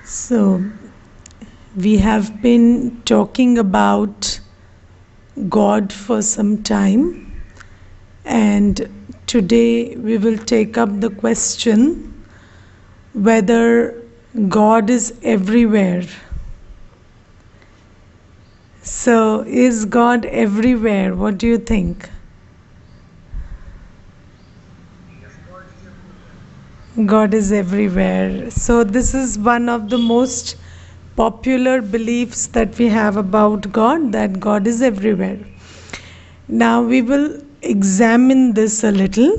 So, we have been talking about God for some time, and today we will take up the question whether God is everywhere. So, is God everywhere? What do you think? God is everywhere. So, this is one of the most popular beliefs that we have about God, that God is everywhere. Now, we will examine this a little.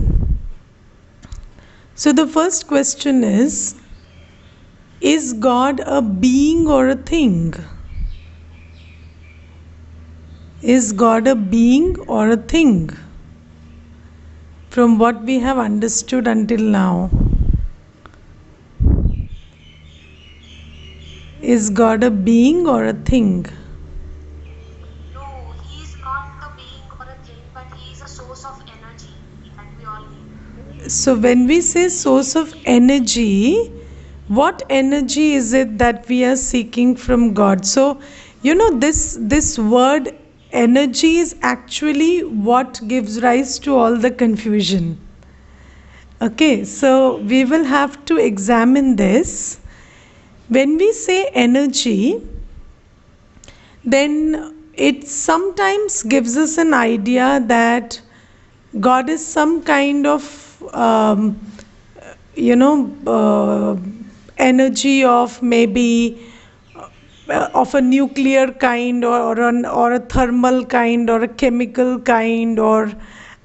So, the first question is God a being or a thing? Is God a being or a thing? From what we have understood until now, is God a being or a thing? No, he is not a being or a thing, but he is a source of energy that we all need. So, when we say source of energy, what energy is it that we are seeking from God? So, this word energy is actually what gives rise to all the confusion. Okay, so we will have to examine this. When we say energy, then it sometimes gives us an idea that God is some kind of, you know, uh, energy of maybe of a nuclear kind or a thermal kind or a chemical kind or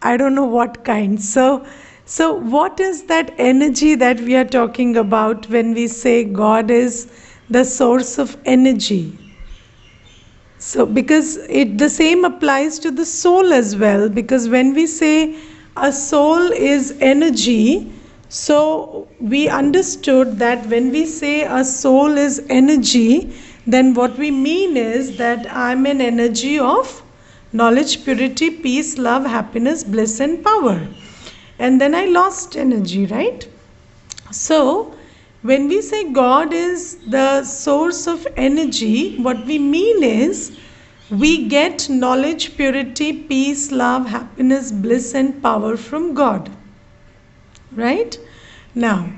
I don't know what kind. So what is that energy that we are talking about when we say God is the source of energy? So, because it the same applies to the soul as well, because when we say a soul is energy, so we understood that when we say a soul is energy, then what we mean is that I'm an energy of knowledge, purity, peace, love, happiness, bliss, and power. And then I lost energy, right? So, when we say God is the source of energy, what we mean is we get knowledge, purity, peace, love, happiness, bliss, and power from God. Right? Now,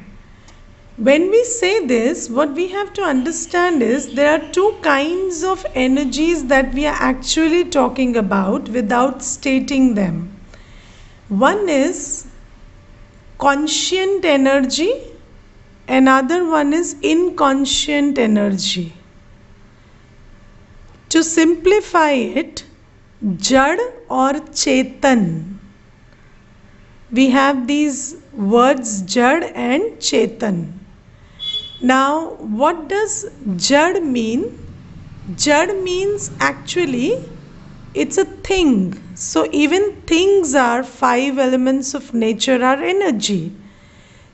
when we say this, what we have to understand is there are two kinds of energies that we are actually talking about without stating them. One is conscient energy. Another one is inconscient energy. To simplify it, Jad or Chetan. We have these words Jad and Chetan. Now, what does Jad mean? Jad means actually it's a thing. So, even things are five elements of nature, are energy.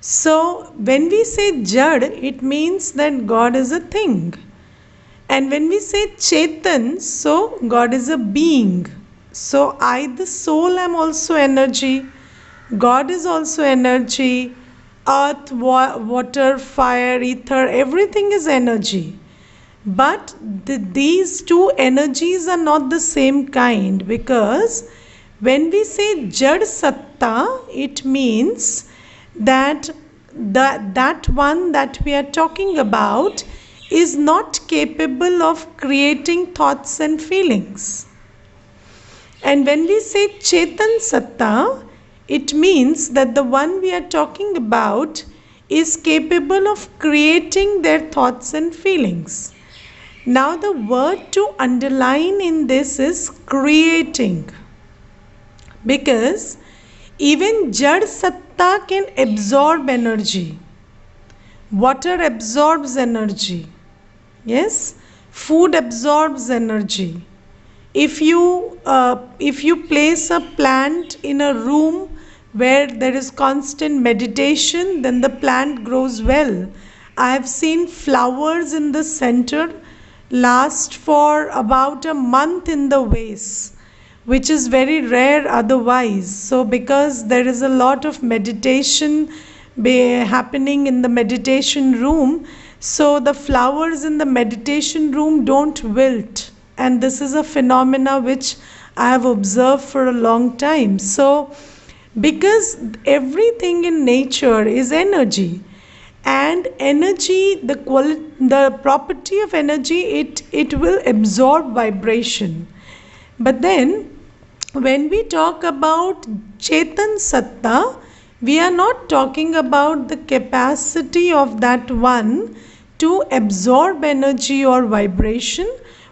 So, when we say Jad, it means that God is a thing. And when we say Chetan, so God is a being. So, I, the soul, am also energy. God is also energy. Earth, water, fire, ether, everything is energy. But these two energies are not the same kind, because when we say Jad Satta, it means that that one that we are talking about is not capable of creating thoughts and feelings. And when we say Chetan Satta, it means that the one we are talking about is capable of creating their thoughts and feelings. Now, the word to underline in this is creating, because even Jad Satta can absorb energy. Water absorbs energy. Yes, food absorbs energy. If you place a plant in a room where there is constant meditation, then the plant grows well. I have seen flowers in the center last for about a month in the vase, which is very rare otherwise. So, because there is a lot of meditation happening in the meditation room, So the flowers in the meditation room don't wilt, and this is a phenomena which I have observed for a long time. So because everything in nature is energy, and energy, the property of energy, it will absorb vibration. But then when we talk about Chetan Satta, we are not talking about the capacity of that one to absorb energy or vibration.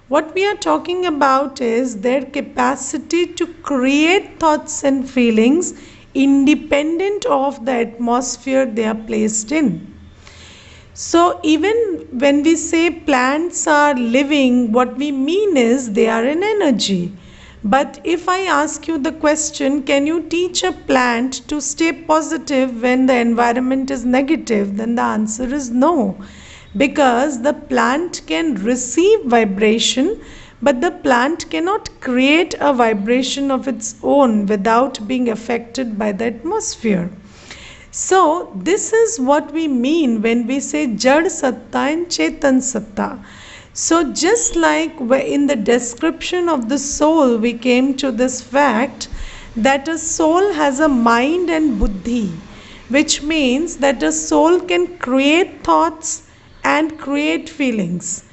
What we are talking about is their capacity to create thoughts and feelings independent of the atmosphere they are placed in. So, even when we say plants are living, what we mean is they are an energy. But if I ask you the question, can you teach a plant to stay positive when the environment is negative? Then the answer is no. Because the plant can receive vibration, but the plant cannot create a vibration of its own without being affected by the atmosphere. So, this is what we mean when we say Jad Satta and Chetan Satta. So, just like in the description of the soul, we came to this fact that a soul has a mind and buddhi, which means that a soul can create thoughts and create feelings.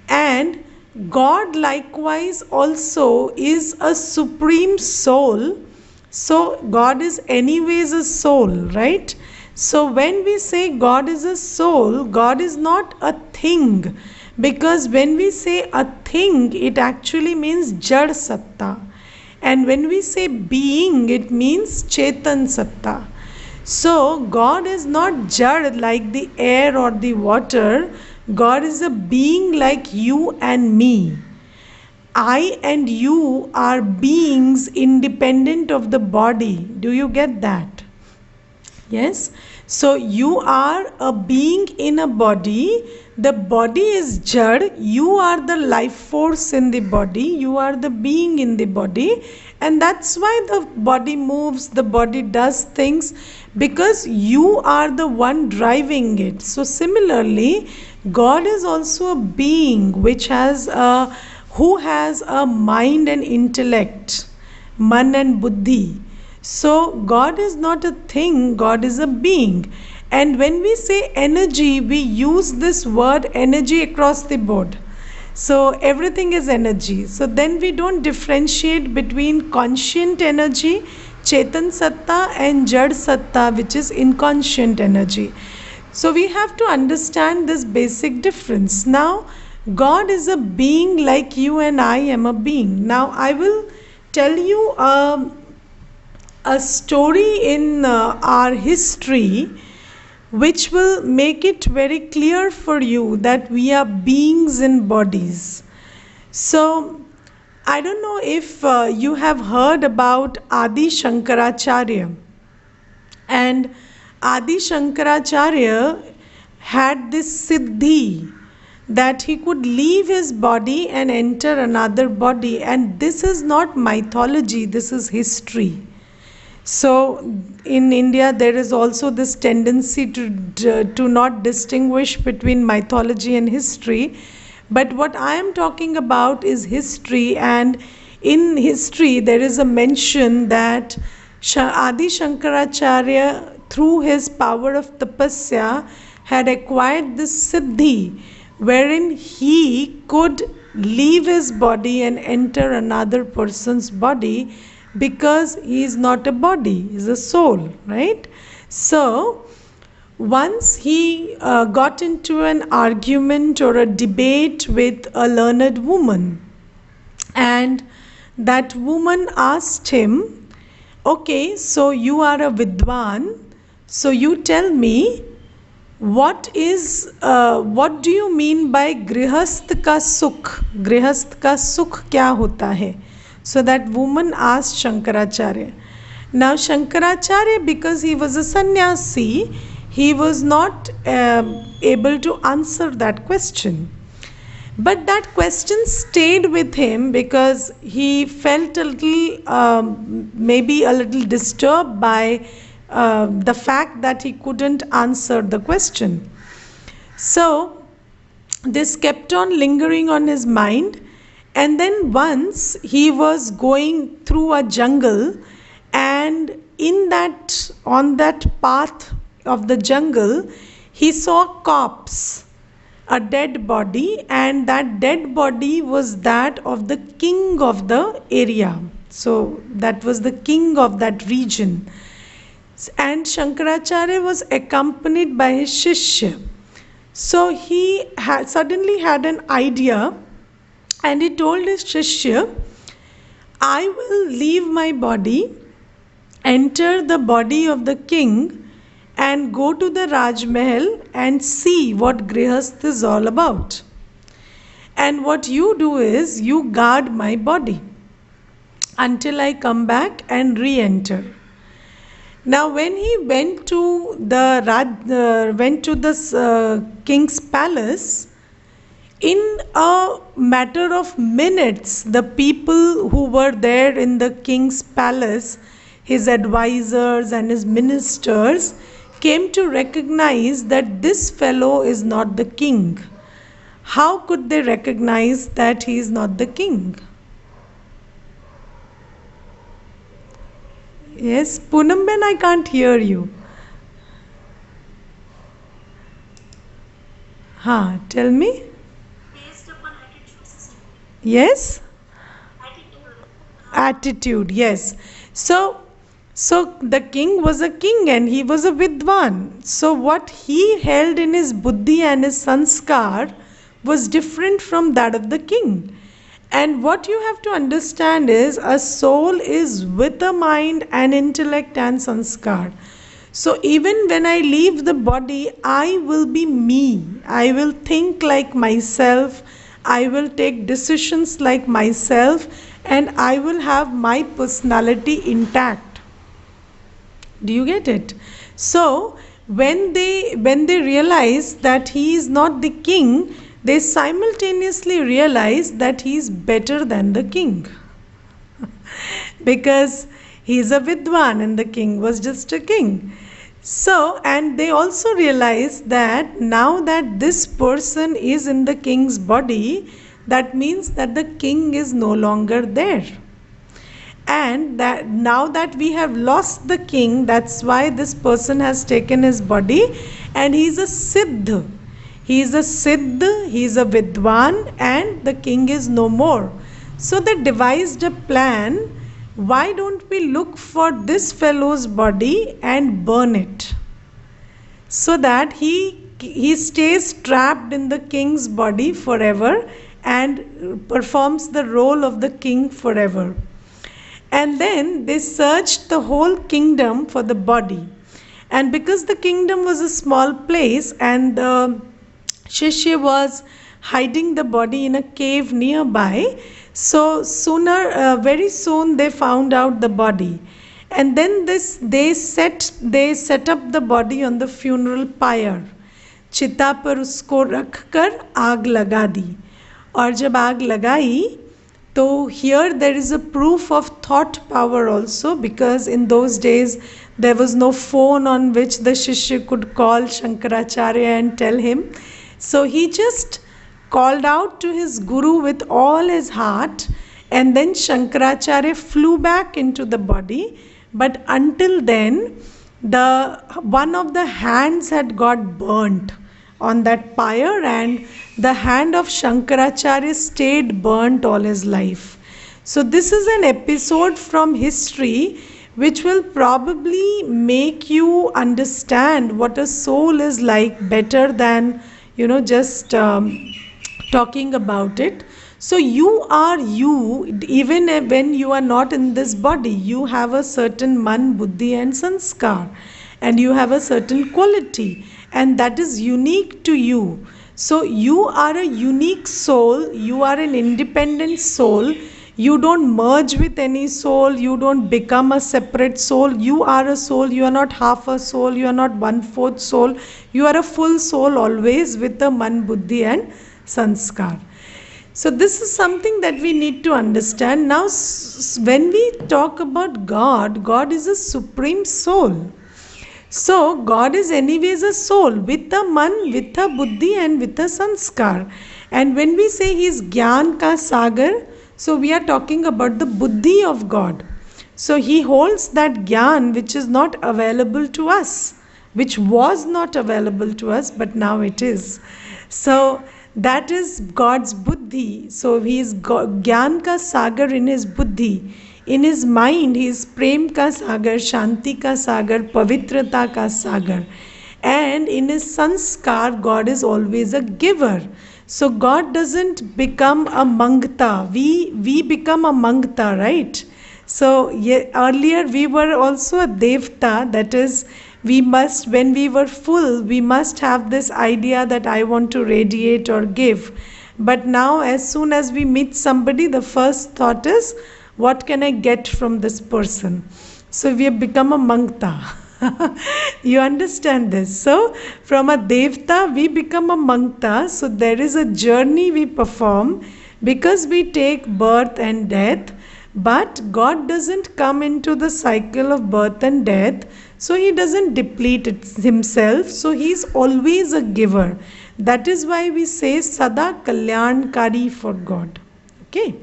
And God likewise also is a supreme soul. So God is anyways a soul, right? So when we say God is a soul, God is not a thing, because when we say a thing, it actually means Jad Satta. And when we say being, it means Chetan Satta. So God is not Jad like the air or the water. God is a being like you and me. I and you are beings independent of the body. Do you get that? Yes. So you are a being in a body. The body is Jad. You are the life force in the body. You are the being in the body. And that's why the body moves, the body does things, because you are the one driving it. So similarly, God is also a being which has a who has a mind and intellect, man and buddhi. So God is not a thing, God is a being. And when we say energy, we use this word energy across the board. So everything is energy. So then we don't differentiate between conscient energy, Chetan Satta, and Jad Satta, which is inconscient energy. So we have to understand this basic difference. Now, God is a being like you and I am a being. Now, I will tell you a story in our history which will make it very clear for you that we are beings in bodies. So, I don't know if you have heard about Adi Shankaracharya. And Adi Shankaracharya had this siddhi that he could leave his body and enter another body. And this is not mythology, this is history. So in India, there is also this tendency to not distinguish between mythology and history. But what I am talking about is history, and in history, there is a mention that Adi Shankaracharya, through his power of tapasya, had acquired this siddhi wherein he could leave his body and enter another person's body, because he is not a body, he is a soul, right? So once he got into an argument or a debate with a learned woman, and that woman asked him, okay, so you are a vidwan, so you tell me, what do you mean by grihast ka sukh? Grihast ka sukh kya hota hai? So that woman asked Shankaracharya. Now Shankaracharya, because he was a sannyasi, he was not able to answer that question. But that question stayed with him because he felt a little, maybe a little disturbed by the fact that he couldn't answer the question. So this kept on lingering on his mind. And then once he was going through a jungle, and in that on that path of the jungle, he saw a corpse, a dead body, and that dead body was that of the king of the area. So that was the king of that region. And Shankaracharya was accompanied by his Shishya. So he suddenly had an idea, and he told his Shishya, I will leave my body, enter the body of the king, and go to the Raj Mahal and see what Grihast is all about. And what you do is you guard my body until I come back and re-enter. Now, when he went to the king's palace, in a matter of minutes, the people who were there in the king's palace, his advisors and his ministers, came to recognize that this fellow is not the king. How could they recognize that he is not the king? Yes, Poonamben, I can't hear you. Tell me. Based upon attitude system. Yes? Attitude. Attitude, yes. So the king was a king and he was a Vidwan. So what he held in his buddhi and his sanskar was different from that of the king. And what you have to understand is a soul is with a mind and intellect and sanskar. So even when I leave the body, I will be me. I will think like myself. I will take decisions like myself, and I will have my personality intact. Do you get it? So when they realize that he is not the king, they simultaneously realize that he is better than the king. Because he is a Vidwan and the king was just a king. So, and they also realize that now that this person is in the king's body, that means that the king is no longer there. And that now that we have lost the king, that's why this person has taken his body, and he's a Siddh. He is a Siddh, he is a Vidwan, and the king is no more. So they devised a plan. Why don't we look for this fellow's body and burn it? So that he stays trapped in the king's body forever and performs the role of the king forever. And then they searched the whole kingdom for the body. And because the kingdom was a small place and the Shishya was hiding the body in a cave nearby, so very soon they found out the body. And then they set up the body on the funeral pyre. चिता पर उसको रख कर आग लगा दी. और जब आग लगाई, so here there is a proof of thought power also, because in those days there was no phone on which the Shishya could call Shankaracharya and tell him. So he just called out to his guru with all his heart, and then Shankaracharya flew back into the body. But until then, one of the hands had got burnt on that pyre, and the hand of Shankaracharya stayed burnt all his life. So this is an episode from history which will probably make you understand what a soul is like better than just talking about it. So you are you, even when you are not in this body. You have a certain man, buddhi and sanskar, and you have a certain quality, and that is unique to you. So you are a unique soul, you are an independent soul. You don't merge with any soul, you don't become a separate soul. You are a soul, you are not half a soul, you are not 1/4 soul. You are a full soul always with the man, buddhi and sanskar. So this is something that we need to understand. Now when we talk about God, God is a supreme soul. So God is anyways a soul with a man, with a buddhi and with a sanskar. And when we say he is Gyan ka sagar, so we are talking about the buddhi of God. So he holds that Gyan which is not available to us, which was not available to us, but now it is. So that is God's buddhi. So he is Gyan ka sagar in his buddhi. In his mind, he is Prem ka sagar, Shanti ka sagar, Pavitrata ka sagar. And in his sanskar, God is always a giver. So God doesn't become a mangta. We become a mangta, right? So earlier we were also a devta, that is, we must, when we were full, we must have this idea that I want to radiate or give. But now, as soon as we meet somebody, the first thought is, what can I get from this person? So we have become a mangta. You understand this? So from a devta, we become a mangta. So there is a journey we perform because we take birth and death. But God doesn't come into the cycle of birth and death, so He doesn't deplete Himself, so He is always a giver. That is why we say Sada Kalyankari for God. Okay,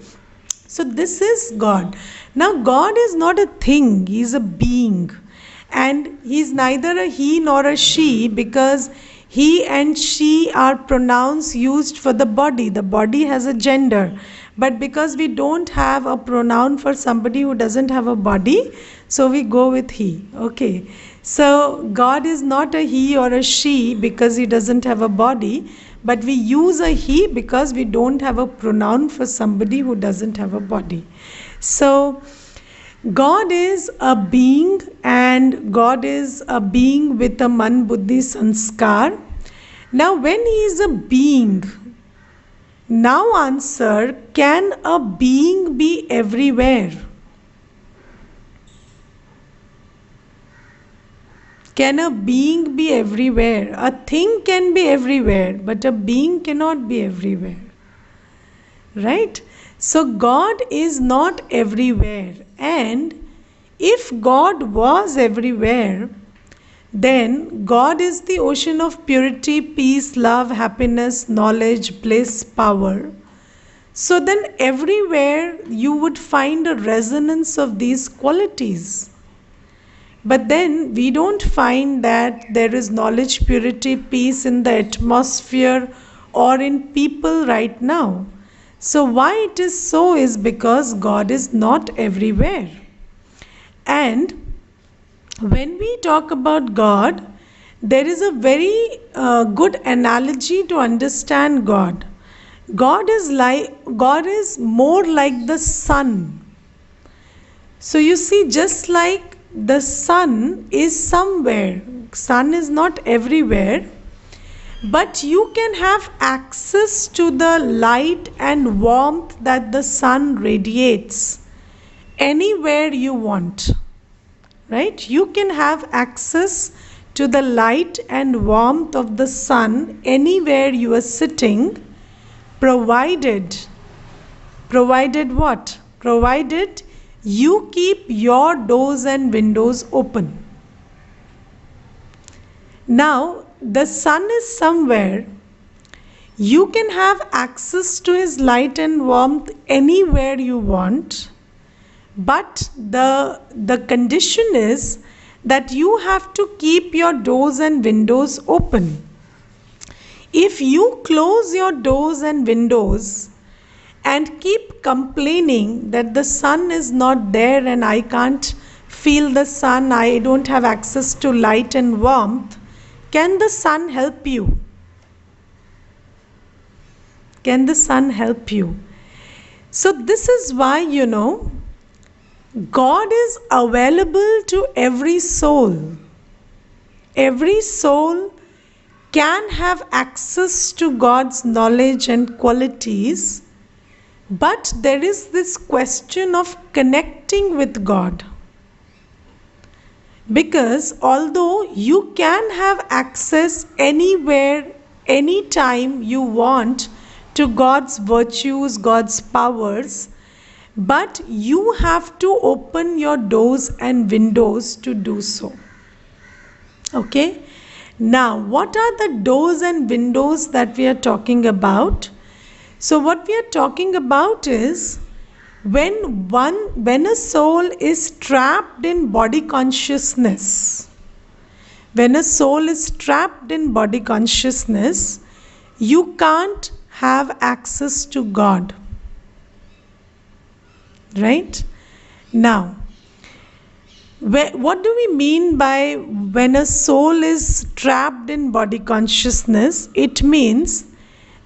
so this is God. Now, God is not a thing, He is a being, and He is neither a he nor a she, because he and she are pronouns used for the body. The body has a gender. But because we don't have a pronoun for somebody who doesn't have a body, so we go with he. Okay. So God is not a he or a she because he doesn't have a body, but we use a he because we don't have a pronoun for somebody who doesn't have a body. So God is a being, and God is a being with a man, buddhi, sanskar. Now when he is a being, now answer, can a being be everywhere? Can a being be everywhere? A thing can be everywhere, but a being cannot be everywhere. Right? So God is not everywhere. And if God was everywhere, then God is the ocean of purity, peace, love, happiness, knowledge, bliss, power. So then everywhere you would find a resonance of these qualities. But then we don't find that there is knowledge, purity, peace in the atmosphere or in people right now. So why it is so is because God is not everywhere. And when we talk about God, there is a very good analogy to understand God. God is more like the sun. So you see, just like the sun is somewhere, sun is not everywhere, but you can have access to the light and warmth that the sun radiates anywhere you want. Right? You can have access to the light and warmth of the sun anywhere you are sitting, provided what? Provided you keep your doors and windows open. Now, the sun is somewhere. You can have access to his light and warmth anywhere you want. But the condition is that you have to keep your doors and windows open. If you close your doors and windows and keep complaining that the sun is not there and I can't feel the sun, I don't have access to light and warmth, can the sun help you? Can the sun help you? So this is why, God is available to every soul. Every soul can have access to God's knowledge and qualities, but there is this question of connecting with God. Because although you can have access anywhere, anytime you want to God's virtues, God's powers, but you have to open your doors and windows to do so. Okay. Now, what are the doors and windows that we are talking about? So, what we are talking about is when a soul is trapped in body consciousness, when a soul is trapped in body consciousness, you can't have access to God. Right? Now, what do we mean by when a soul is trapped in body consciousness? It means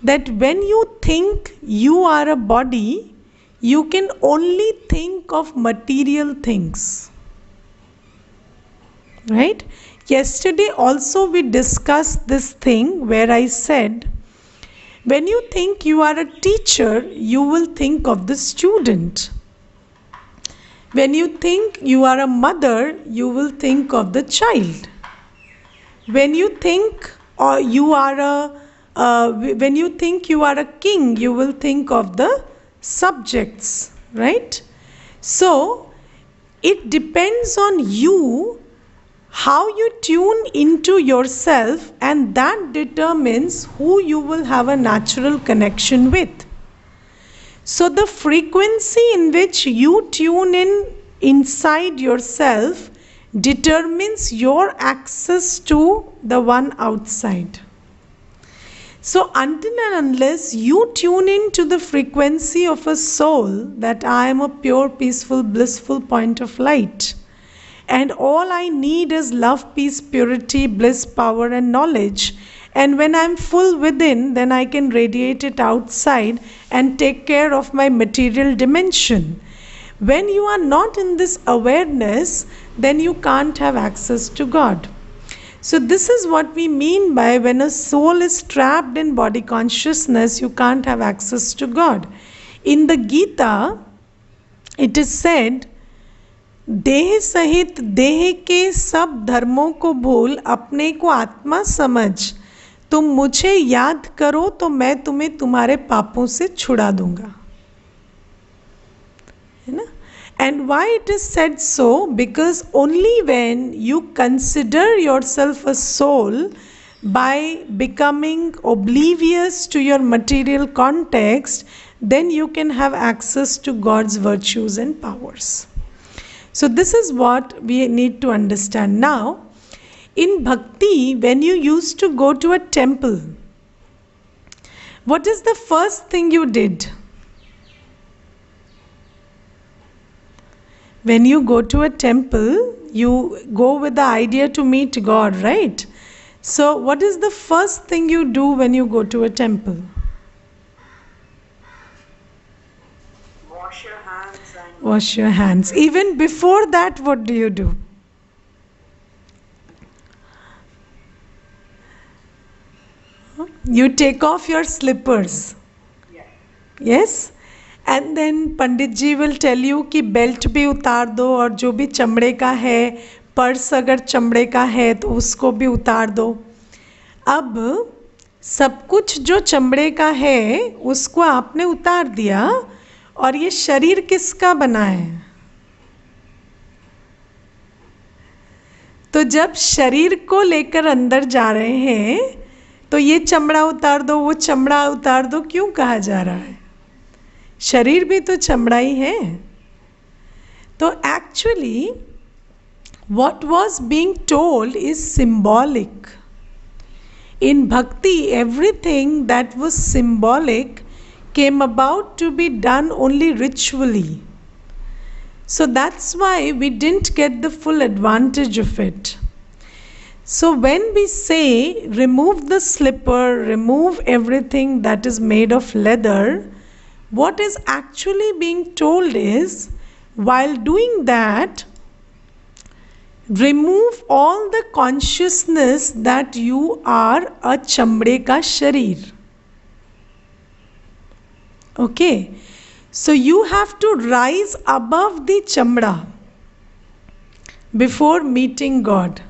that when you think you are a body, you can only think of material things. Right? Yesterday also we discussed this thing where I said, when you think you are a teacher, you will think of the student. When you think you are a mother, you will think of the child. When you think when you think you are a king, you will think of the subjects, right? So it depends on you how you tune into yourself, and that determines who you will have a natural connection with. So the frequency in which you tune in inside yourself determines your access to the one outside. So until and unless you tune into the frequency of a soul that I am a pure, peaceful, blissful point of light, and all I need is love, peace, purity, bliss, power and knowledge, and when I'm full within, then I can radiate it outside and take care of my material dimension. When you are not in this awareness, then you can't have access to God. So this is what we mean by when a soul is trapped in body consciousness, you can't have access to God. In the Gita, it is said, देह सहित देह के सब धर्मों को भूल अपने को आत्मा समझ, तुम मुझे याद करो तो मैं तुम्हें तुम्हारे पापों से छुड़ा दूंगा. है ना? And why it is said so? Because only when you consider yourself a soul by becoming oblivious to your material context, then you can have access to God's virtues and powers. So this is what we need to understand. Now, in bhakti, when you used to go to a temple, what is the first thing you did? When you go to a temple, you go with the idea to meet God, right? So what is the first thing you do when you go to a temple? Wash your hands and Wash your hands. Even before that, what do you do? You take off your slippers. yeah. Yes? And then Pandit ji will tell you कि belt भी उतार दो और जो भी चमड़े का है, पर्स अगर चमड़े का है तो उसको भी उतार दो. अब सब कुछ जो चमड़े का है उसको आपने उतार दिया, और ये शरीर किसका बना है? तो जब शरीर को लेकर अंदर जा रहे हैं तो ये चमड़ा उतार दो, वो चमड़ा उतार दो क्यों कहा जा रहा है? शरीर भी तो चमड़ा ही है. तो actually what was being told is symbolic. In bhakti, everything that was symbolic came about to be done only ritually. So that's why we didn't get the full advantage of it. So when we say remove the slipper, remove everything that is made of leather, what is actually being told is, while doing that, remove all the consciousness that you are a chamde ka sharir. Okay, so you have to rise above the chamda before meeting God.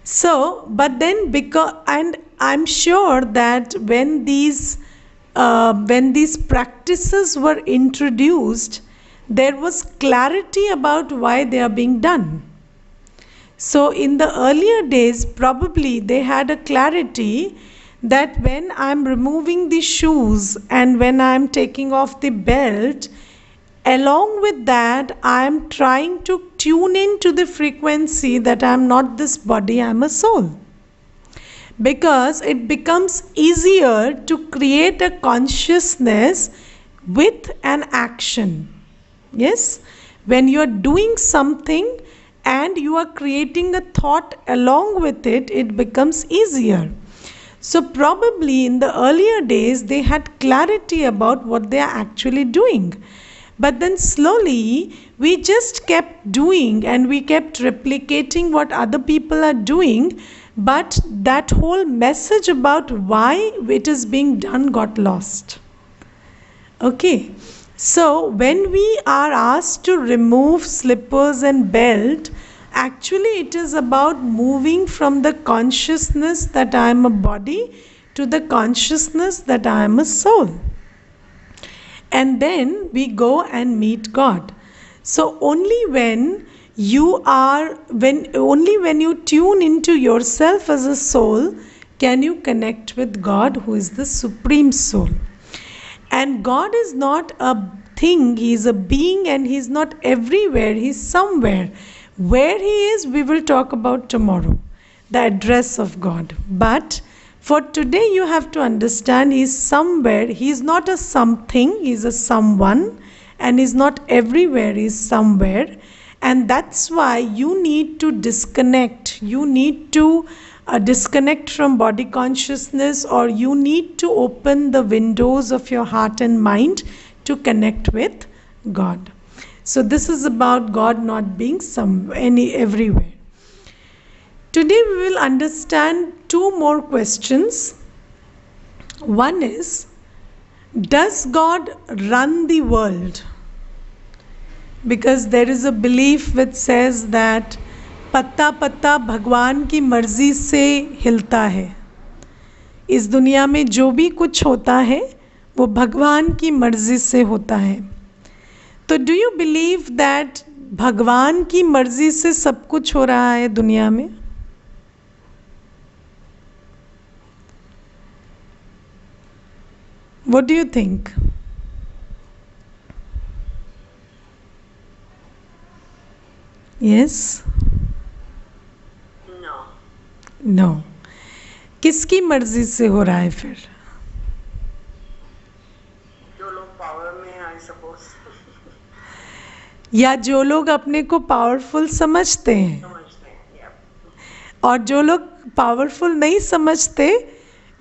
So, but then because, and I'm sure that when these practices were introduced, there was clarity about why they are being done. So in the earlier days, probably they had a clarity that when I'm removing the shoes and when I'm taking off the belt, along with that, I'm trying to tune into the frequency that I'm not this body, I'm a soul. Because it becomes easier to create a consciousness with an action. Yes, when you are doing something and you are creating a thought along with it, it becomes easier. So probably in the earlier days they had clarity about what they are actually doing. But then slowly we just kept doing and we kept replicating what other people are doing, but that whole message about why it is being done got lost. Okay, so when we are asked to remove slippers and belt, actually it is about moving from the consciousness that I am a body to the consciousness that I am a soul. And then we go and meet God. So only when when you tune into yourself as a soul, can you connect with God, who is the supreme soul. And God is not a thing, He is a being, and He is not everywhere, He is somewhere. Where He is, we will talk about tomorrow, the address of God. But for today, you have to understand He is somewhere. He is not a something, He is a someone, and He is not everywhere, He is somewhere. And that's why you need to disconnect. You need to disconnect from body consciousness, or you need to open the windows of your heart and mind to connect with God. So this is about God not being everywhere. Today we will understand two more questions. One is, does God run the world? Because there is a belief which says that पत्ता पत्ता भगवान की मर्जी से हिलता है. इस दुनिया में जो भी कुछ होता है वो भगवान की मर्जी से होता है. तो डू यू बिलीव दैट भगवान की मर्जी से सब कुछ हो रहा है दुनिया में? What do you think? Yes? No. No. किसकी मर्जी से हो रहा है फिर? जो लोग पावर में हैं, I suppose. या जो लोग अपने को पावरफुल समझते हैं, समझते हैं, yeah. और जो लोग पावरफुल नहीं समझते,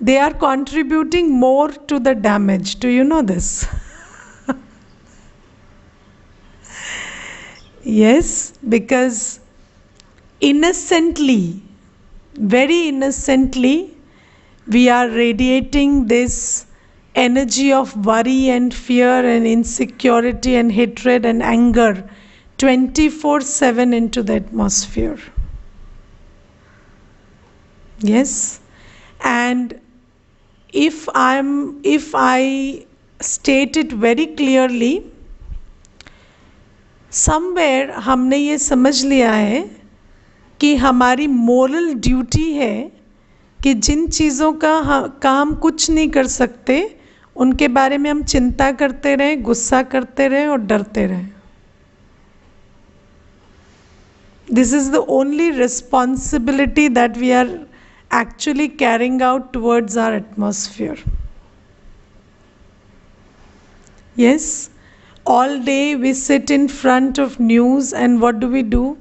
they are contributing more to the damage. Do you know this? Yes, because innocently, very innocently, we are radiating this energy of worry and fear and insecurity and hatred and anger 24/7 into the atmosphere. Yes, and if I state it very clearly, somewhere हमने ये समझ लिया है कि हमारी moral duty है कि जिन चीज़ों का हम कुछ नहीं कर सकते उनके बारे में हम चिंता करते रहें, गुस्सा करते रहें और डरते रहें. This is the only responsibility that we are actually carrying out towards our atmosphere. Yes, all day we sit in front of news, and what do?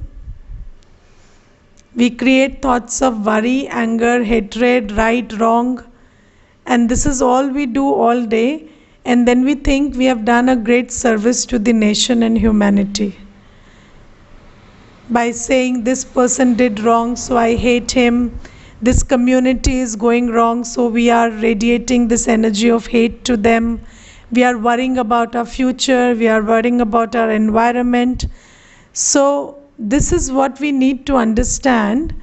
We create thoughts of worry, anger, hatred, right, wrong, and this is all we do all day, and then we think we have done a great service to the nation and humanity by saying this person did wrong, so I hate him. This community is going wrong, so we are radiating this energy of hate to them. We are worrying about our future, we are worrying about our environment. So this is what we need to understand,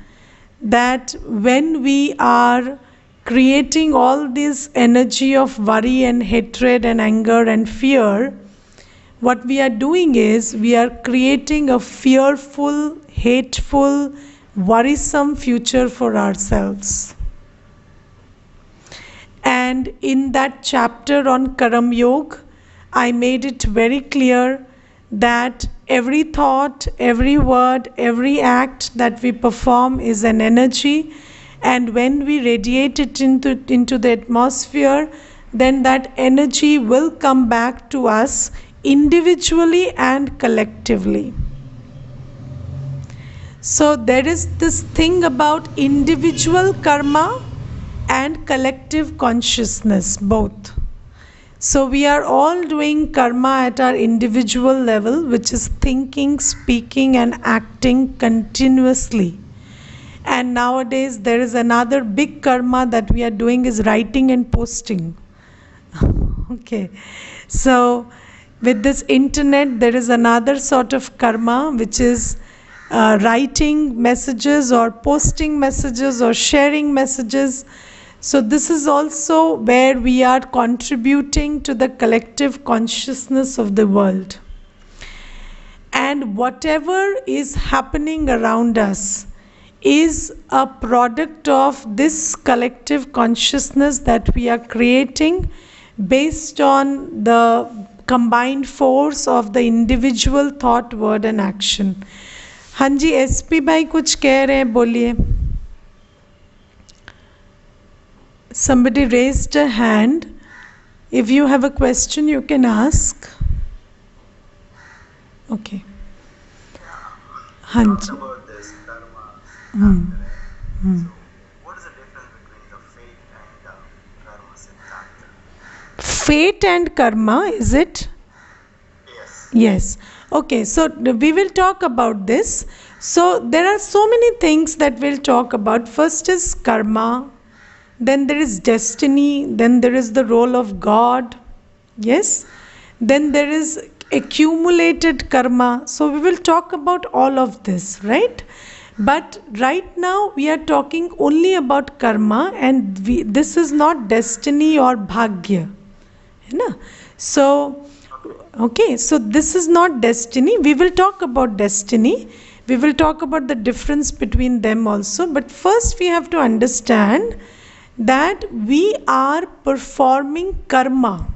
that when we are creating all this energy of worry and hatred and anger and fear, what we are doing is we are creating a fearful, hateful, worrisome future for ourselves. And in that chapter on Karam Yoga, I made it very clear that every thought, every word, every act that we perform is an energy, and when we radiate it into the atmosphere, then that energy will come back to us individually and collectively. So there is this thing about individual karma and collective consciousness, both. So we are all doing karma at our individual level, which is thinking, speaking and acting continuously. And nowadays there is another big karma that we are doing is writing and posting. Okay, so with this internet there is another sort of karma, which is writing messages or posting messages or sharing messages. So this is also where we are contributing to the collective consciousness of the world. And whatever is happening around us is a product of this collective consciousness that we are creating based on the combined force of the individual thought, word and action. हाँ जी, SP भाई कुछ कह रहे हैं, बोलिए. Somebody raised a hand. If you have a question, you can ask. Okay. हाँ जी. About this karma. So, what is the difference between the fate and karma siddhanta? Fate and karma, is it? Yes. Yes. Okay, so we will talk about this. So there are so many things that we'll talk about. First is karma, then there is destiny, then there is the role of God. Yes. Then there is accumulated karma. So we will talk about all of this, right? But right now we are talking only about karma, and this is not destiny or bhagya. So okay, so this is not destiny. We will talk about destiny. We will talk about the difference between them also. But first we have to understand that we are performing karma.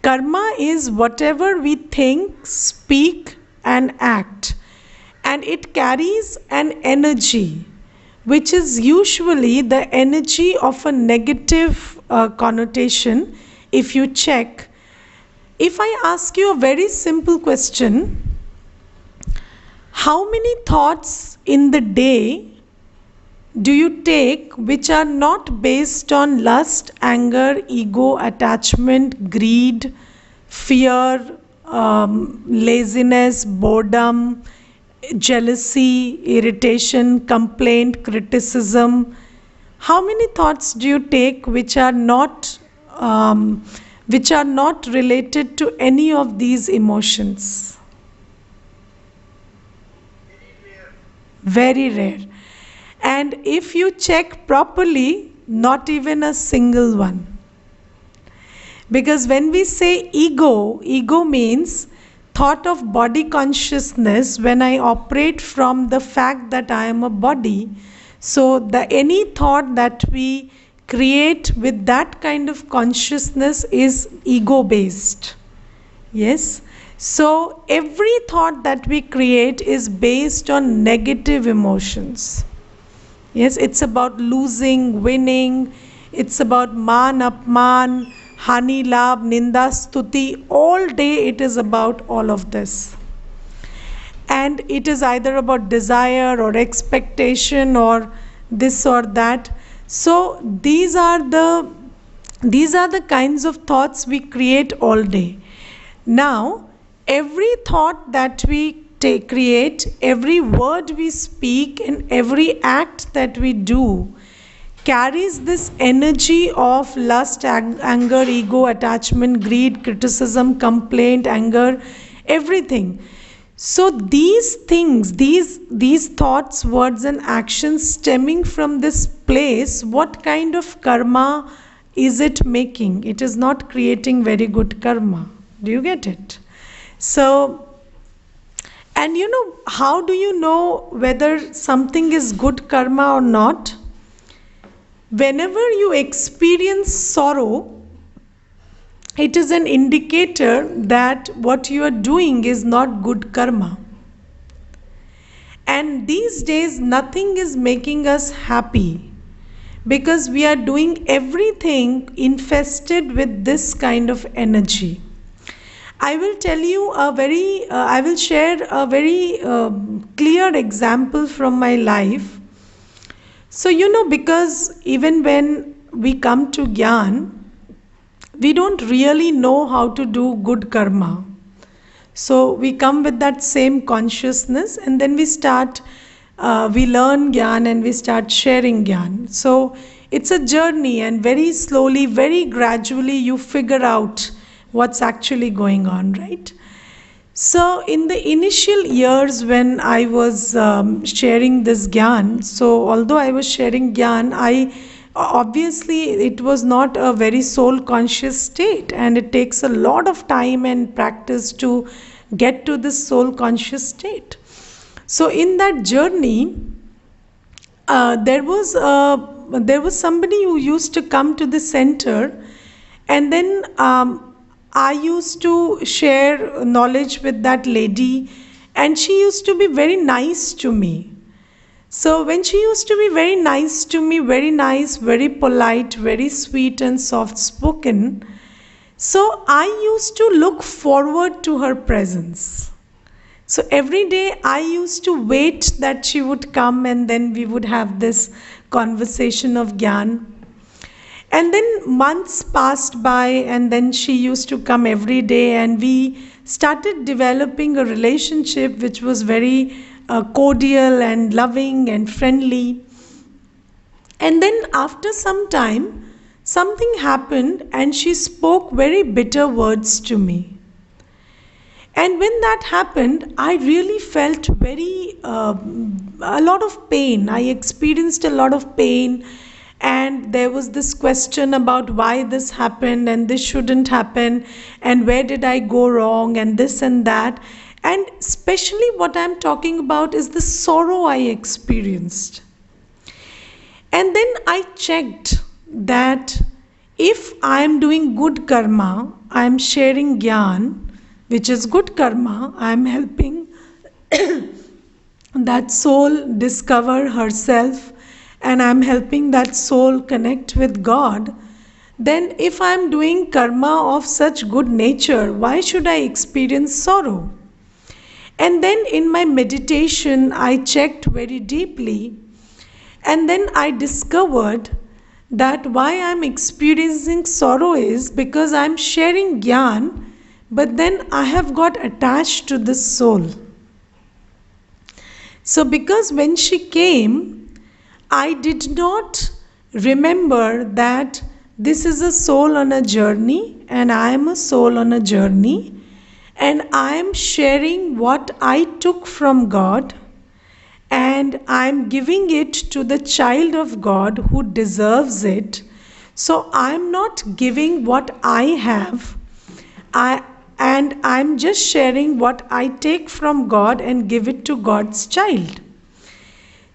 Karma is whatever we think, speak and act. And it carries an energy, which is usually the energy of a negative connotation. If you check, if I ask you a very simple question, how many thoughts in the day do you take which are not based on lust, anger, ego, attachment, greed, fear, laziness, boredom, jealousy, irritation, complaint, criticism? How many thoughts do you take which are not related to any of these emotions? Very rare. And if you check properly, not even a single one. Because when we say ego, ego means thought of body consciousness when I operate from the fact that I am a body. So any thought that we create with that kind of consciousness is ego based. Yes. So every thought that we create is based on negative emotions. Yes, it's about losing, winning, it's about man, apman, hani, labh, ninda, stuti. All day it is about all of this. And it is either about desire or expectation or this or that. So these are the kinds of thoughts we create all day. Now, every thought that we create, every word we speak and every act that we do carries this energy of lust, anger, ego, attachment, greed, criticism, complaint, anger, everything. So these things, these thoughts, words and actions stemming from this place, what kind of karma is it making? It is not creating very good karma. Do you get it? So, And how do you know whether something is good karma or not? Whenever you experience sorrow, it is an indicator that what you are doing is not good karma. And these days, nothing is making us happy because we are doing everything infested with this kind of energy. I will share a very clear example from my life. So, because even when we come to Gyan, we don't really know how to do good karma. So we come with that same consciousness, and then we learn Gyan and we start sharing Gyan. So it's a journey, and very slowly, very gradually, you figure out what's actually going on, right? So in the initial years when I was sharing this Gyan, so although I was sharing Gyan, obviously it was not a very soul conscious state, and it takes a lot of time and practice to get to this soul conscious state. So in that journey, there was somebody who used to come to the center, and then I used to share knowledge with that lady, and she used to be very nice to me. So when she used to be very nice to me, very nice, very polite, very sweet and soft spoken, so I used to look forward to her presence. So every day I used to wait that she would come, and then we would have this conversation of Gyan. And then months passed by, and then she used to come every day, and we started developing a relationship which was very cordial and loving and friendly. And then after some time, something happened, and she spoke very bitter words to me. And when that happened, I really felt a lot of pain. I experienced a lot of pain, and there was this question about why this happened and this shouldn't happen, and where did I go wrong, and this and that. And especially what I'm talking about is the sorrow I experienced. And then I checked that if I am doing good karma, I am sharing Gyan, which is good karma, I am helping that soul discover herself, and I am helping that soul connect with God. Then if I am doing karma of such good nature, why should I experience sorrow? And then in my meditation, I checked very deeply, and then I discovered that why I am experiencing sorrow is because I am sharing Gyan, but then I have got attached to this soul. So because when she came, I did not remember that this is a soul on a journey, and I am a soul on a journey, and I am sharing what I took from God, and I am giving it to the child of God who deserves it. So I am not giving what I have, and I am just sharing what I take from God and give it to God's child.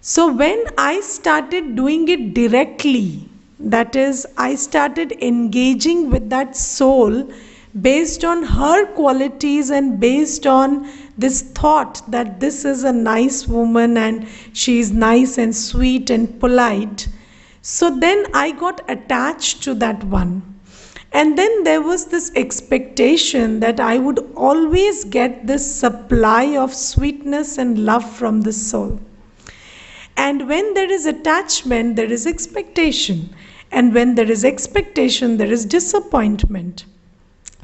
So when I started doing it directly, that is, I started engaging with that soul based on her qualities and based on this thought that this is a nice woman and she is nice and sweet and polite. So then I got attached to that one. And then there was this expectation that I would always get this supply of sweetness and love from the soul. And when there is attachment, there is expectation. And when there is expectation, there is disappointment.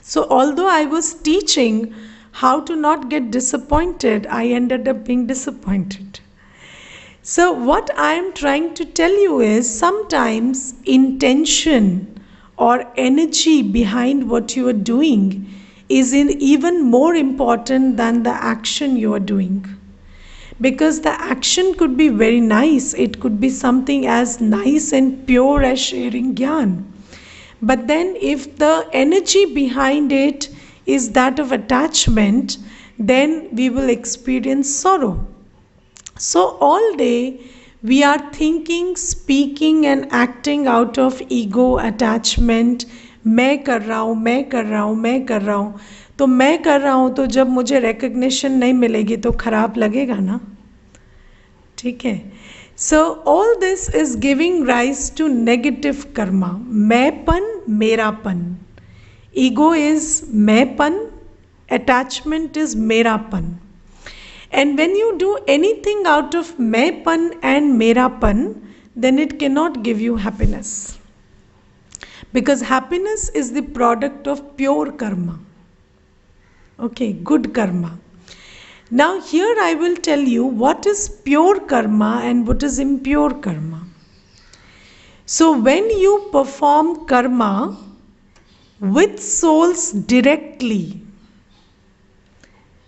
So although I was teaching how to not get disappointed, I ended up being disappointed. So what I am trying to tell you is sometimes intention or energy behind what you are doing is even more important than the action you are doing. Because the action could be very nice, it could be something as nice and pure as sharing Gyan. But then if the energy behind it is that of attachment, then we will experience sorrow. So all day we are thinking, speaking and acting out of ego attachment. मैं कर रहा हूँ, मैं कर रहा हूँ, मैं कर रहा हूँ. तो मैं कर रहा हूँ तो जब मुझे recognition नहीं मिलेगी तो खराब लगेगा ना. ठीक है. So all this is giving rise to negative karma. मैंपन, मेरापन. Ego is मैंपन, attachment is मेरापन. And when you do anything out of मैंपन and मेरापन, then it cannot give you happiness. Because happiness is the product of pure karma. Okay, good karma. Now here I will tell you what is pure karma and what is impure karma. So when you perform karma with souls directly,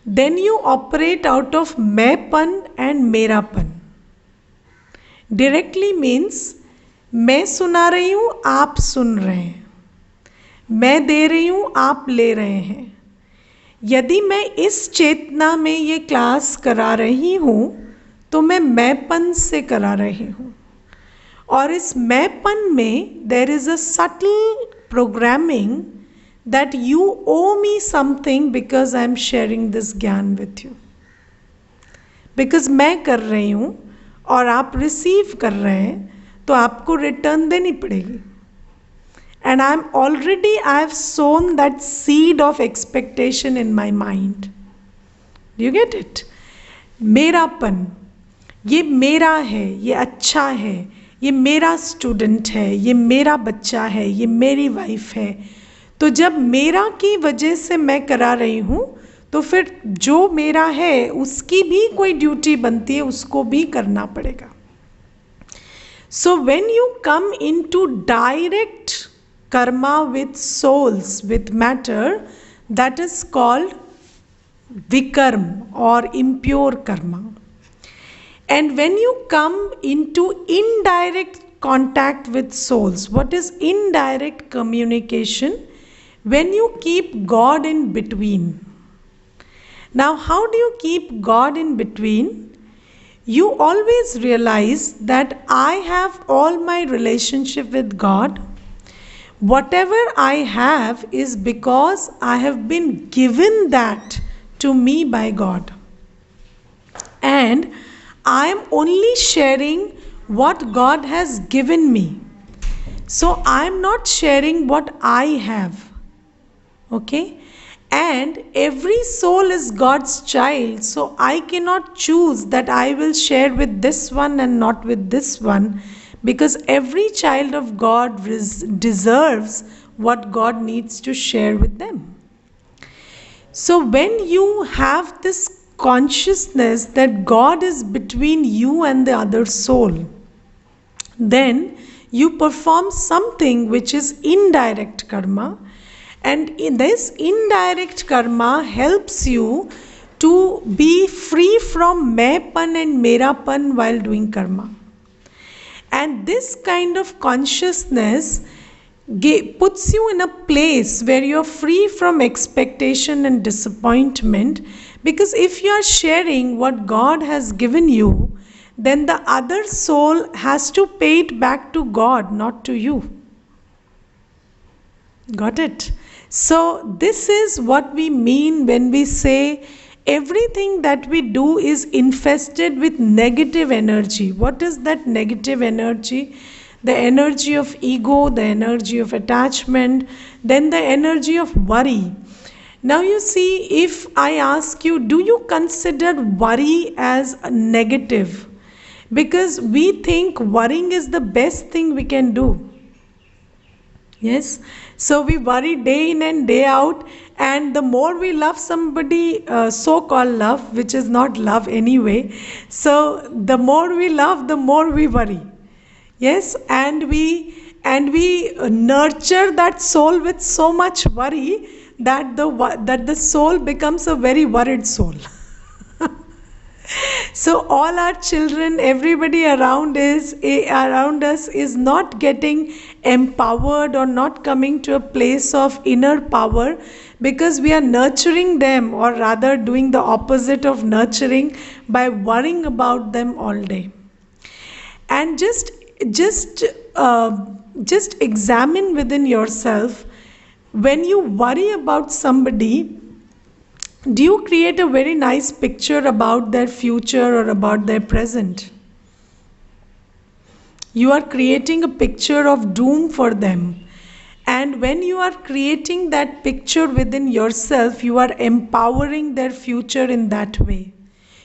then you operate out of मैंपन and मेरापन. Directly means मैं सुना रही हूँ, आप सुन रहे हैं. मैं दे रही हूँ, आप ले रहे हैं. यदि मैं इस चेतना में ये क्लास करा रही हूँ तो मैं मैंपन से करा रही हूँ. और इस मैंपन में there is a subtle programming that you owe me something because I am sharing this ज्ञान with you. Because मैं कर रही हूँ और आप रिसीव कर रहे हैं तो आपको रिटर्न देनी पड़ेगी. And I have sown that seed of expectation in my mind. Do you get it? मेरापन, ये मेरा है, ये अच्छा है, ये मेरा स्टूडेंट है, ये मेरा बच्चा है, ये मेरी वाइफ है. तो जब मेरा की वजह से मैं करा रही हूँ तो फिर जो मेरा है उसकी भी कोई ड्यूटी बनती है, उसको भी करना पड़ेगा. So when you come into direct karma with souls, with matter, that is called vikarm or impure karma. And when you come into indirect contact with souls, what is indirect communication? When you keep God in between. Now, how do you keep God in between? You always realize that I have all my relationship with God. Whatever I have is because I have been given that to me by God. And I am only sharing what God has given me. So I am not sharing what I have. Okay? And every soul is God's child, so I cannot choose that I will share with this one and not with this one, because every child of God deserves what God needs to share with them. So when you have this consciousness that God is between you and the other soul, then you perform something which is indirect karma. And in this indirect karma helps you to be free from मैंपन and मेरापन while doing karma. And this kind of consciousness puts you in a place where you're free from expectation and disappointment, because if you are sharing what God has given you, then the other soul has to pay it back to God, not to you. Got it? So this is what we mean when we say everything that we do is infested with negative energy. What is that negative energy? The energy of ego, the energy of attachment, then the energy of worry. Now you see, if I ask you, do you consider worry as a negative? Because we think worrying is the best thing we can do. Yes, so we worry day in and day out, and the more we love somebody, so-called love, which is not love anyway, so the more we love, the more we worry. Yes, and we nurture that soul with so much worry that the soul becomes a very worried soul. So all our children, everybody around us is not getting empowered or not coming to a place of inner power because we are nurturing them, or rather doing the opposite of nurturing by worrying about them all day. And just uh, just examine within yourself, when you worry about somebody, do you create a very nice picture about their future or about their present? You are creating a picture of doom for them. And when you are creating that picture within yourself, you are empowering their future in that way.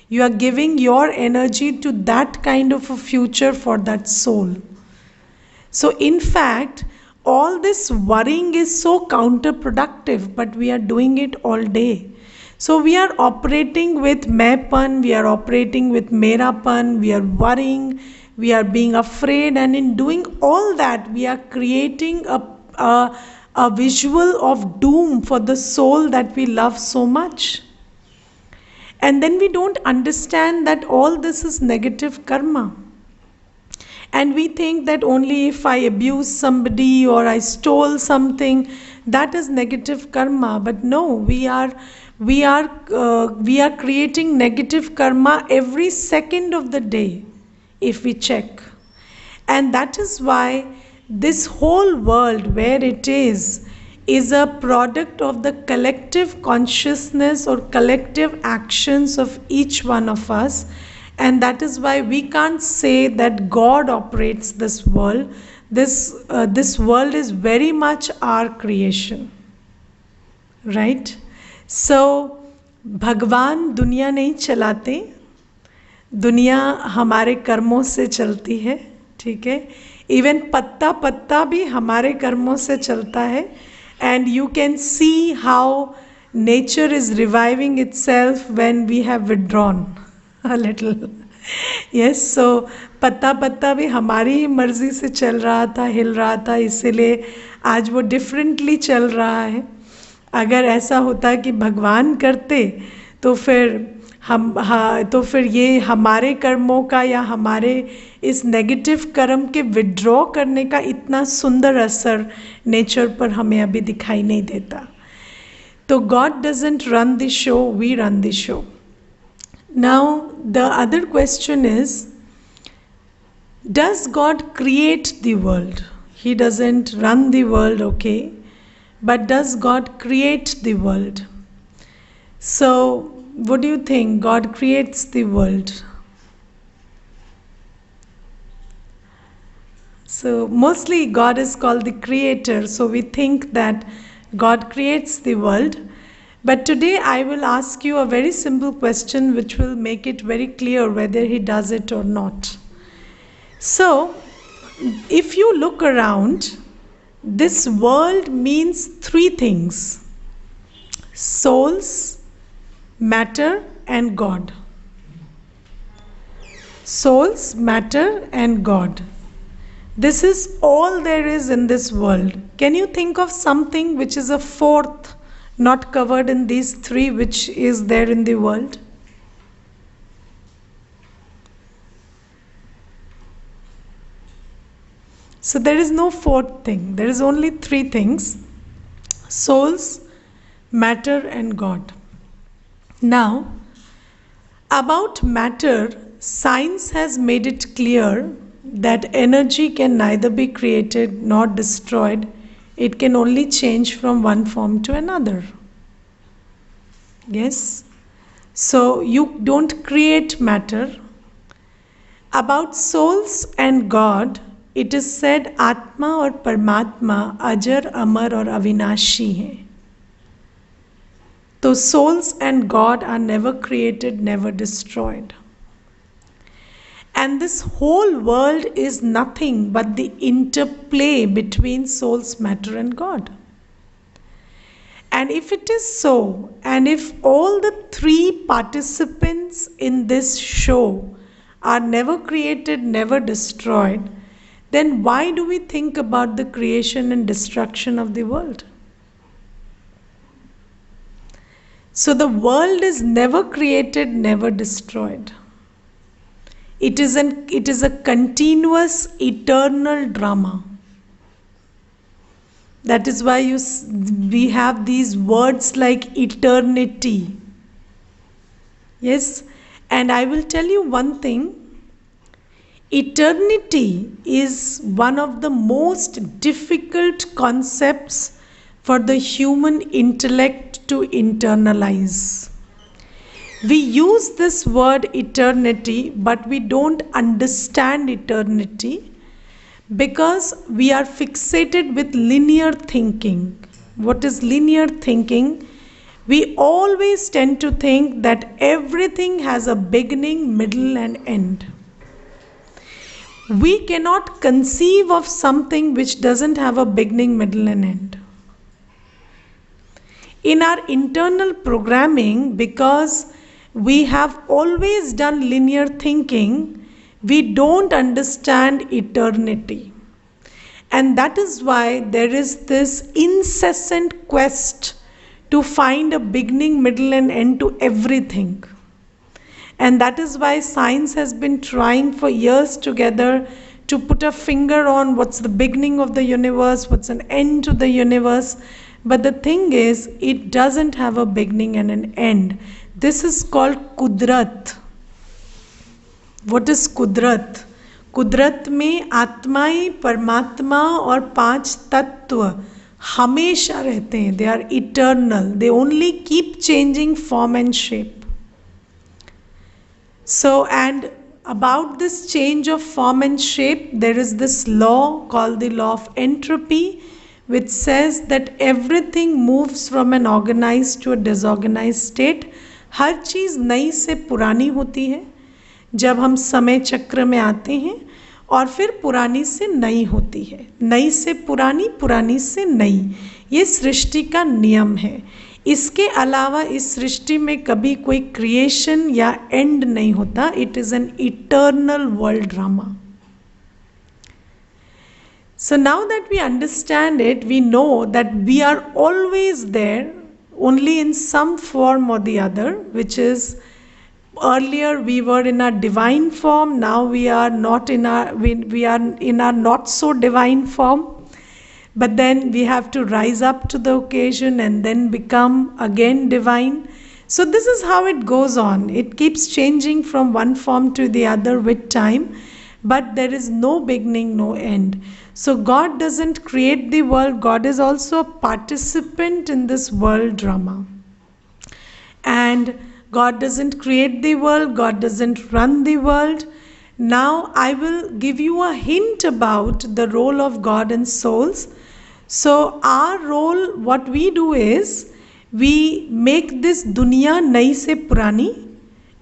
You are giving your energy to that kind of a future for that soul. So, in fact, all this worrying is so counterproductive, but we are doing it all day. So, we are operating with maipan, we are operating with merapan, we are worrying, we are being afraid, and in doing all that, we are creating a visual of doom for the soul that we love so much. And then we don't understand that all this is negative karma. And we think that only if I abuse somebody or I stole something, that is negative karma. But no, we are creating negative karma every second of the day, if we check. And that is why this whole world where it is a product of the collective consciousness or collective actions of each one of us. And that is why we can't say that God operates this world. This world is very much our creation, right? So भगवान दुनिया नहीं चलाते, दुनिया हमारे कर्मों से चलती है, ठीक है? इवन पत्ता पत्ता भी हमारे कर्मों से चलता है. And you can see how nature is reviving itself when we have withdrawn a little. Yes, so पत्ता पत्ता भी हमारी ही मर्जी से चल रहा था, हिल रहा था, इसीलिए आज वो डिफरेंटली चल रहा है. अगर ऐसा होता कि भगवान करते तो फिर ये हमारे कर्मों का या हमारे इस नेगेटिव कर्म के विड्रॉ करने का इतना सुंदर असर नेचर पर हमें अभी दिखाई नहीं देता. तो God doesn't run the show, we run the show. Now the other question is, does God create the world? He doesn't run the world, okay, but does God create the world? So what do you think? God creates the world. So mostly God is called the creator, so we think that God creates the world. But today I will ask you a very simple question which will make it very clear whether he does it or not. So, if you look around, this world means three things: souls, matter, and God. Souls, matter, and God. This is all there is in this world. Can you think of something which is a fourth not covered in these three, which is there in the world? So there is no fourth thing. There is only three things: souls, matter, and God. Now, about matter, science has made it clear that energy can neither be created nor destroyed. It can only change from one form to another. Yes? So you don't create matter. About souls and God, it is said Atma or Paramatma Ajar, Amar or Avinashi hai. So souls and God are never created, never destroyed. And this whole world is nothing but the interplay between souls, matter, and God. And if it is so, and if all the three participants in this show are never created, never destroyed, then why do we think about the creation and destruction of the world? So the world is never created, never destroyed. It is a continuous, eternal drama. That is why we have these words like eternity. Yes, and I will tell you one thing. Eternity is one of the most difficult concepts for the human intellect to internalize. We use this word eternity, but we don't understand eternity because we are fixated with linear thinking. What is linear thinking? We always tend to think that everything has a beginning, middle, and end. We cannot conceive of something which doesn't have a beginning, middle, and end. In our internal programming, because we have always done linear thinking, we don't understand eternity. And that is why there is this incessant quest to find a beginning, middle, and end to everything. And that is why science has been trying for years together to put a finger on what's the beginning of the universe, what's an end to the universe. But the thing is, it doesn't have a beginning and an end. This is called Kudrat. What is Kudrat? कुदरत में आत्माएं, परमात्मा और 5 तत्व हमेशा रहते हैं. They are eternal. They only keep changing form and shape. So, and about this change of form and shape, there is this law called the law of entropy, which says that everything moves from an organized to a disorganized state. हर चीज़ नई से पुरानी होती है जब हम समय चक्र में आते हैं, और फिर पुरानी से नई होती है, नई से पुरानी, पुरानी से नई. ये सृष्टि का नियम है. इसके अलावा इस सृष्टि में कभी कोई क्रिएशन या एंड नहीं होता. It is an eternal world drama. So now that we understand it, we know that we are always there, only in some form or the other, which is earlier we were in our divine form, now we are not in our, we are in our not so divine form. But then we have to rise up to the occasion and then become again divine. So this is how it goes on. It keeps changing from one form to the other with time, but there is no beginning, no end. So God doesn't create the world. God is also a participant in this world drama. And God doesn't create the world. God doesn't run the world. Now I will give you a hint about the role of God and souls. So our role, what we do is, we make this dunya nayi se purani,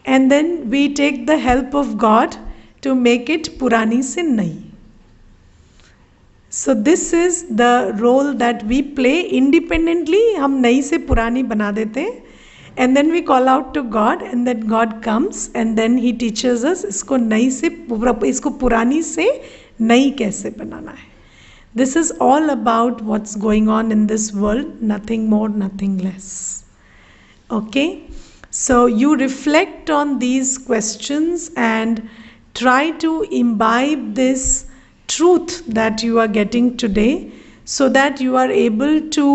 and then we take the help of God to make it purani se nayi. So this is the role that we play independently. हम नई से पुरानी बना देते हैं, and then we call out to God, and then God comes and then He teaches us इसको नई से इसको पुरानी से नई कैसे बनाना है. This is all about what's going on in this world, nothing more, nothing less. Okay, so you reflect on these questions and try to imbibe this truth that you are getting today, so that you are able to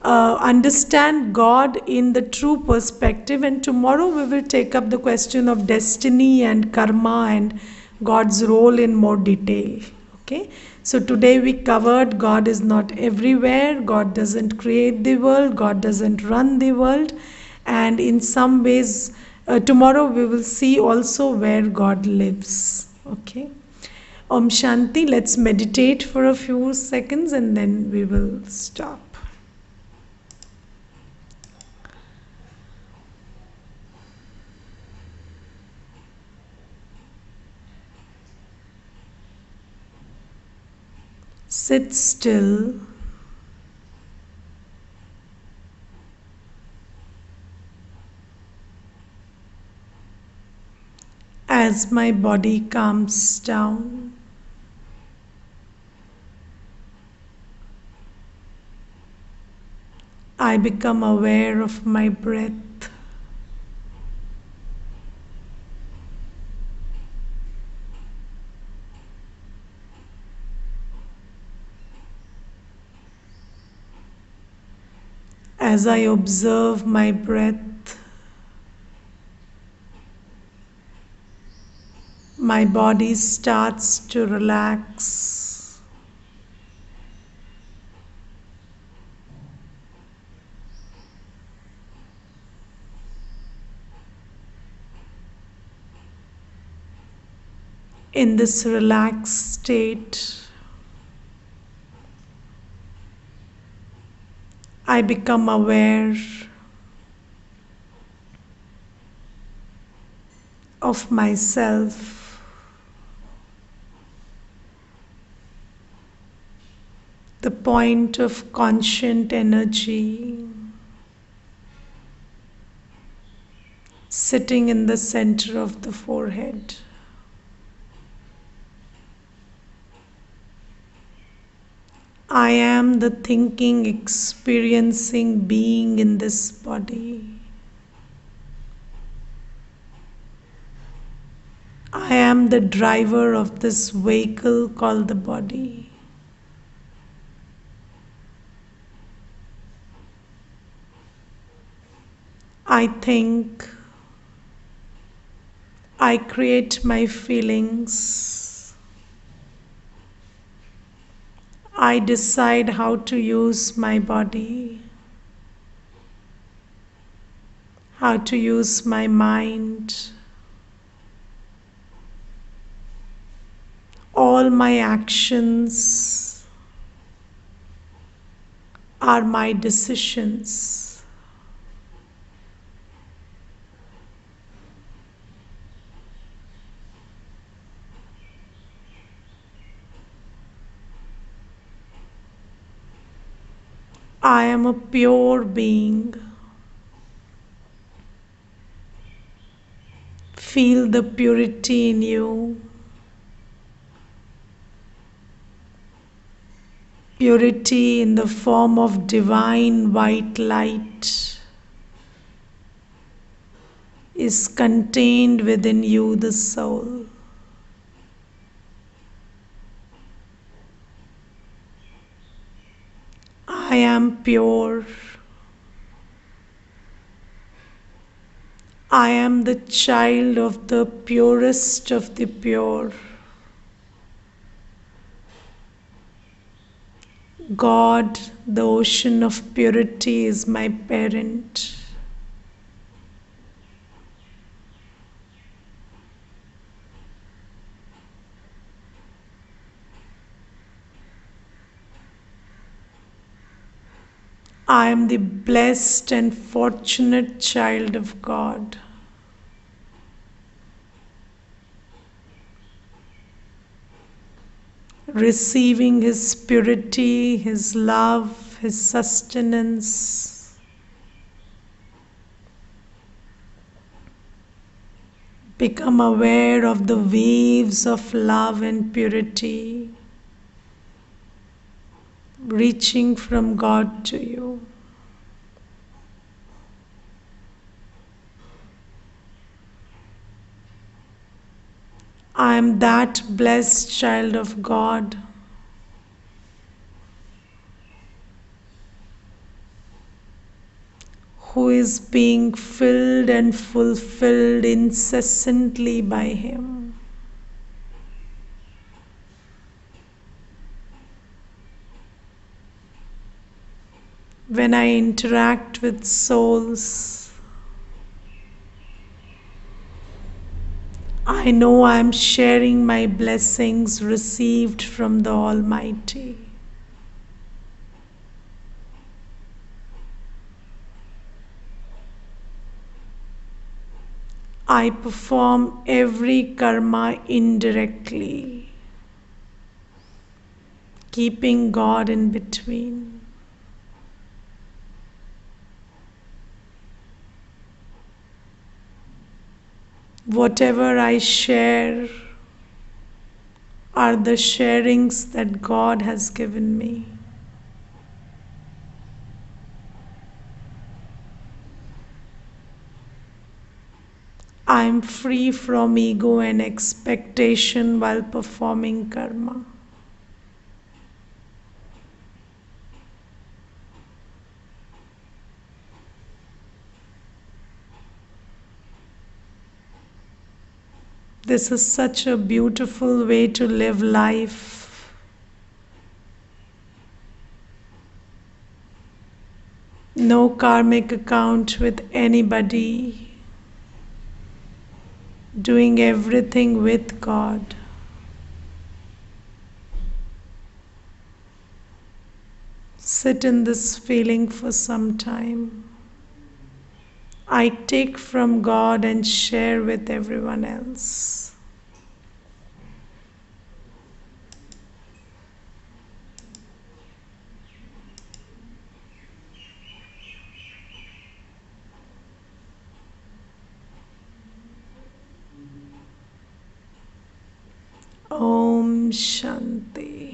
understand God in the true perspective. And tomorrow we will take up the question of destiny and karma and God's role in more detail. Okay, so today we covered God is not everywhere, God doesn't create the world, God doesn't run the world, and in some ways tomorrow we will see also where God lives. Okay, Om Shanti. Let's meditate for a few seconds and then we will stop. Sit still. As my body calms down, I become aware of my breath. As I observe my breath, my body starts to relax. In this relaxed state, I become aware of myself, the point of conscient energy sitting in the center of the forehead. I am the thinking, experiencing being in this body. I am the driver of this vehicle called the body. I think, I create my feelings. I decide how to use my body, how to use my mind. All my actions are my decisions. I am a pure being. Feel the purity in you. Purity in the form of divine white light is contained within you, the soul. I am pure. I am the child of the purest of the pure. God, the ocean of purity, is my parent. I am the blessed and fortunate child of God. Receiving His purity, His love, His sustenance. Become aware of the waves of love and purity reaching from God to you. I am that blessed child of God who is being filled and fulfilled incessantly by Him. When I interact with souls, I know I am sharing my blessings received from the Almighty. I perform every karma indirectly, keeping God in between. Whatever I share are the sharings that God has given me. I'm free from ego and expectation while performing karma. This is such a beautiful way to live life. No karmic account with anybody. Doing everything with God. Sit in this feeling for some time. I take from God and share with everyone else. Om Shanti.